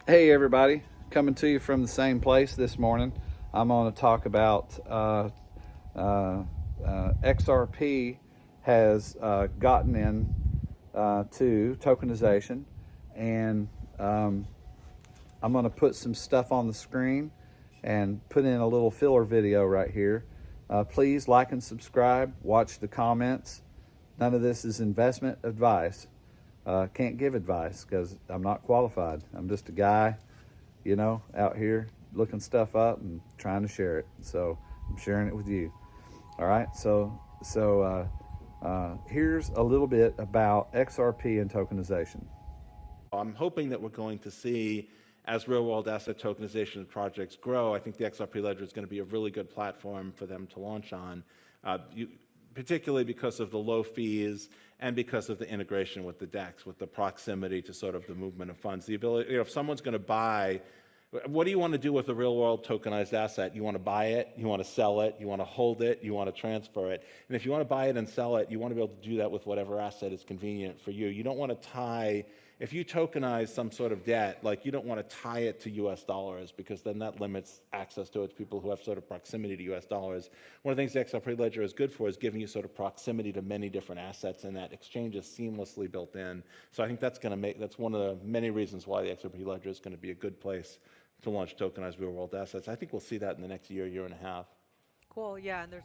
Hey everybody, coming to you from the same place this morning. I'm going to talk about XRP has gotten in to tokenization, and I'm going to put some stuff on the screen and put in a little filler video right here. Please like and subscribe, watch the comments. None of this is investment advice. Can't give advice because I'm not qualified. I'm just a guy, out here looking stuff up and trying to share it. So I'm sharing it with you. All right. So here's a little bit about XRP and tokenization. I'm hoping that we're going to see, as real-world asset tokenization projects grow, I think the XRP Ledger is going to be a really good platform for them to launch on, particularly because of the low fees and because of the integration with the DEX, with the proximity to sort of the movement of funds. The ability, if someone's going to buy, what do you want to do with a real-world tokenized asset? You want to buy it, you want to sell it, you want to hold it, you want to transfer it. And if you want to buy it and sell it, you want to be able to do that with whatever asset is convenient for you. You don't want to tie, if you tokenize some sort of debt, like you don't want to tie it to US dollars because then that limits access to it to people who have sort of proximity to US dollars. One of the things the XRP Ledger is good for is giving you sort of proximity to many different assets, and that exchange is seamlessly built in. So I think that's one of the many reasons why the XRP Ledger is going to be a good place to launch tokenized real-world assets. I think we'll see that in the next year and a half. Cool, yeah, and there's...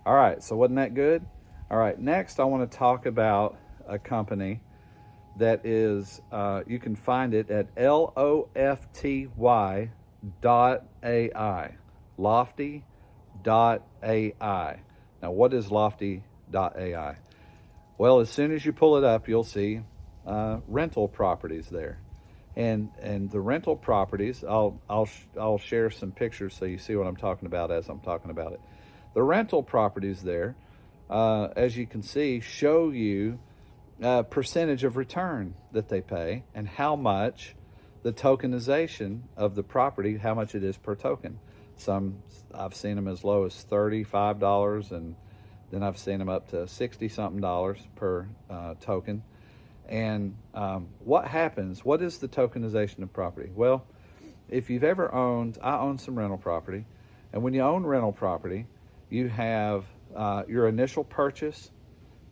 All right, so wasn't that good? All right, next I want to talk about a company that is, you can find it at lofty.ai, lofty.ai. Now, what is lofty.ai? Well, as soon as you pull it up, you'll see rental properties there. And the rental properties, I'll share some pictures so you see what I'm talking about as I'm talking about it. The rental properties there, as you can see, show you percentage of return that they pay and how much the tokenization of the property, how much it is per token. Some, I've seen them as low as $35, and then I've seen them up to $60-something per token. And what happens? What is the tokenization of property? Well, if you've ever I own some rental property, and when you own rental property, you have your initial purchase.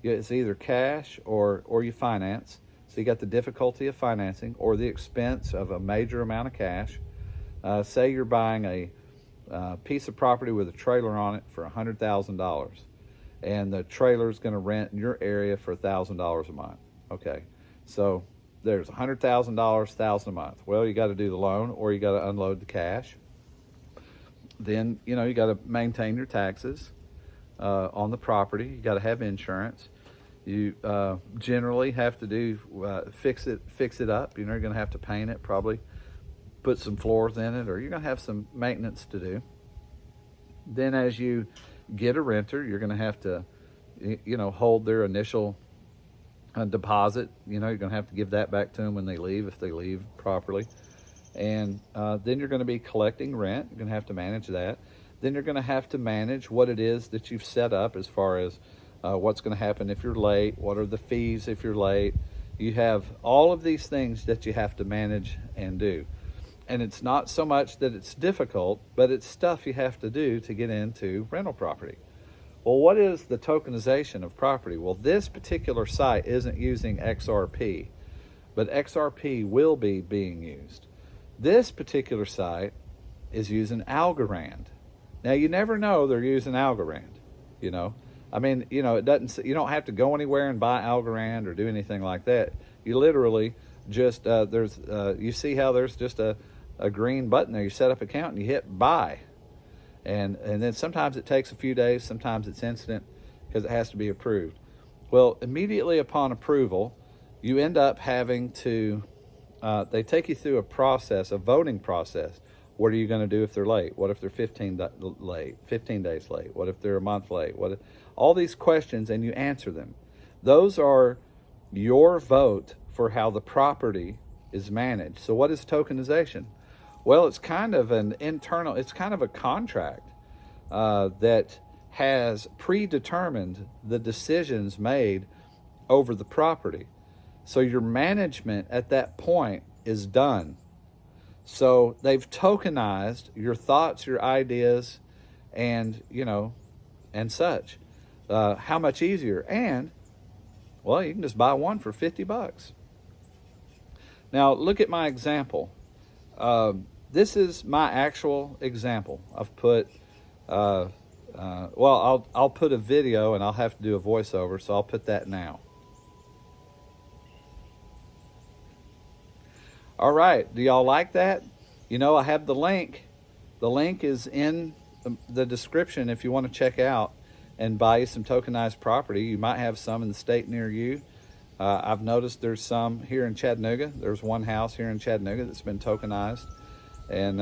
It's either cash or you finance. So you got the difficulty of financing or the expense of a major amount of cash. Say you're buying a piece of property with a trailer on it for $100,000, and the trailer is going to rent in your area for $1,000 a month. Okay, so there's $100,000, $1,000 a month. Well, you got to do the loan or you got to unload the cash. Then, you got to maintain your taxes on the property. You got to have insurance. You generally have to do fix it up. You're going to have to paint it, probably put some floors in it, or you're going to have some maintenance to do. Then as you get a renter, you're going to have to hold their initial deposit. You're going to have to give that back to them when they leave, if they leave properly. And then you're going to be collecting rent. You're going to have to manage that. Then you're going to have to manage what it is that you've set up as far as what's going to happen if you're late, what are the fees if you're late. You have all of these things that you have to manage and do. And it's not so much that it's difficult, but it's stuff you have to do to get into rental property. Well, what is the tokenization of property? Well, this particular site isn't using XRP, but XRP will be being used. This particular site is using Algorand. Now, you never know they're using Algorand, I mean, it doesn't, you don't have to go anywhere and buy Algorand or do anything like that. You literally just, you see how there's just a green button there. You set up an account and you hit buy. And then sometimes it takes a few days, sometimes it's instant because it has to be approved. Well, immediately upon approval, you end up having to, they take you through a process, a voting process. What are you going to do if they're late? What if they're 15 days late? What if they're a month late? All these questions, and you answer them. Those are your vote for how the property is managed. So what is tokenization? Well, it's kind of it's kind of a contract that has predetermined the decisions made over the property. So your management at that point is done. So they've tokenized your thoughts, your ideas, and, and such. How much easier? And, well, you can just buy one for $50. Now, look at my example. This is my actual example. I've put, well, I'll put a video and I'll have to do a voiceover, so I'll put that now. All right, do y'all like that? I have the link. The link is in the description if you want to check out and buy you some tokenized property. You might have some in the state near you. I've noticed there's some here in Chattanooga. There's one house here in Chattanooga that's been tokenized. And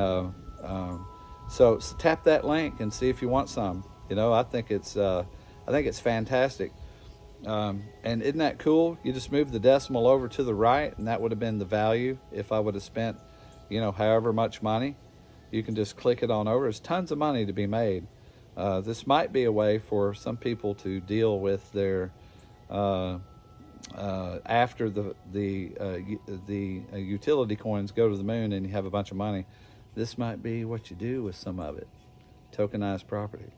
so tap that link and see if you want some. I think it's fantastic. And isn't that cool? You just move the decimal over to the right, and that would have been the value if I would have spent, however much money. You can just click it on over. There's tons of money to be made. This might be a way for some people to deal with their after the utility coins go to the moon and you have a bunch of money. This might be what you do with some of it, tokenized property.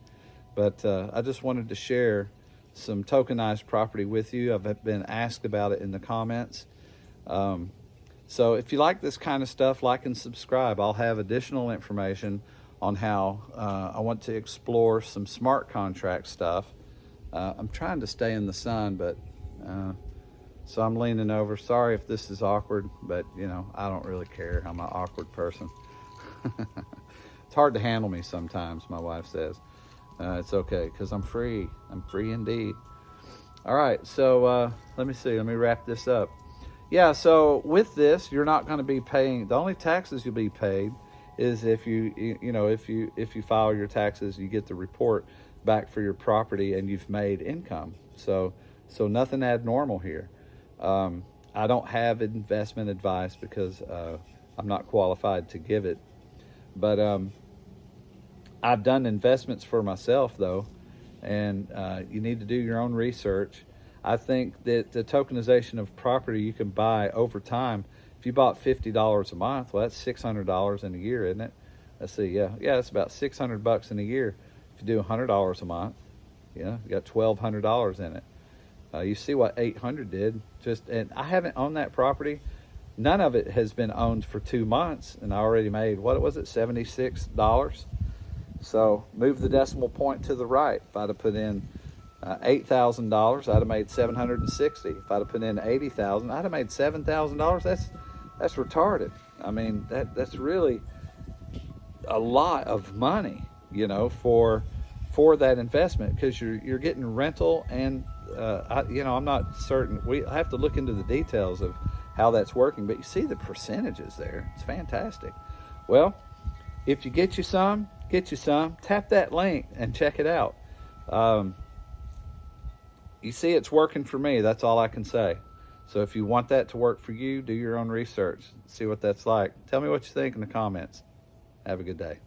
But I just wanted to share some tokenized property with you. I've been asked about it in the comments. So if you like this kind of stuff, like and subscribe. I'll have additional information on how I want to explore some smart contract stuff. I'm trying to stay in the sun, but so I'm leaning over. Sorry if this is awkward, but I don't really care. I'm an awkward person. It's hard to handle me sometimes, my wife says. It's okay, because I'm free. I'm free indeed. All right, so let me see. Let me wrap this up. Yeah, so with this, you're not going to be paying. The only taxes you'll be paid is if you file your taxes, you get the report back for your property, and you've made income. So nothing abnormal here. I don't have investment advice because I'm not qualified to give it, but I've done investments for myself, though, and you need to do your own research. I think that the tokenization of property you can buy over time. If you bought $50 a month, well, that's $600 in a year, isn't it? Let's see, yeah, it's about $600 in a year. If you do $100 a month, you got $1,200 in it. You see what 800 did. And I haven't owned that property. None of it has been owned for 2 months, and I already made, what was it, $76? So move the decimal point to the right. If I'd have put in $8,000, I'd have made $760. If I'd have put in $80,000, I'd have made $7,000. That's retarded. I mean, that's really a lot of money, for that investment, because you're getting rental and I'm not certain. We have to look into the details of how that's working, but you see the percentages there. It's fantastic. Well, if you get you some, tap that link and check it out. You see, it's working for me. That's all I can say. So if you want that to work for you, do your own research. See what that's like. Tell me what you think in the comments. Have a good day.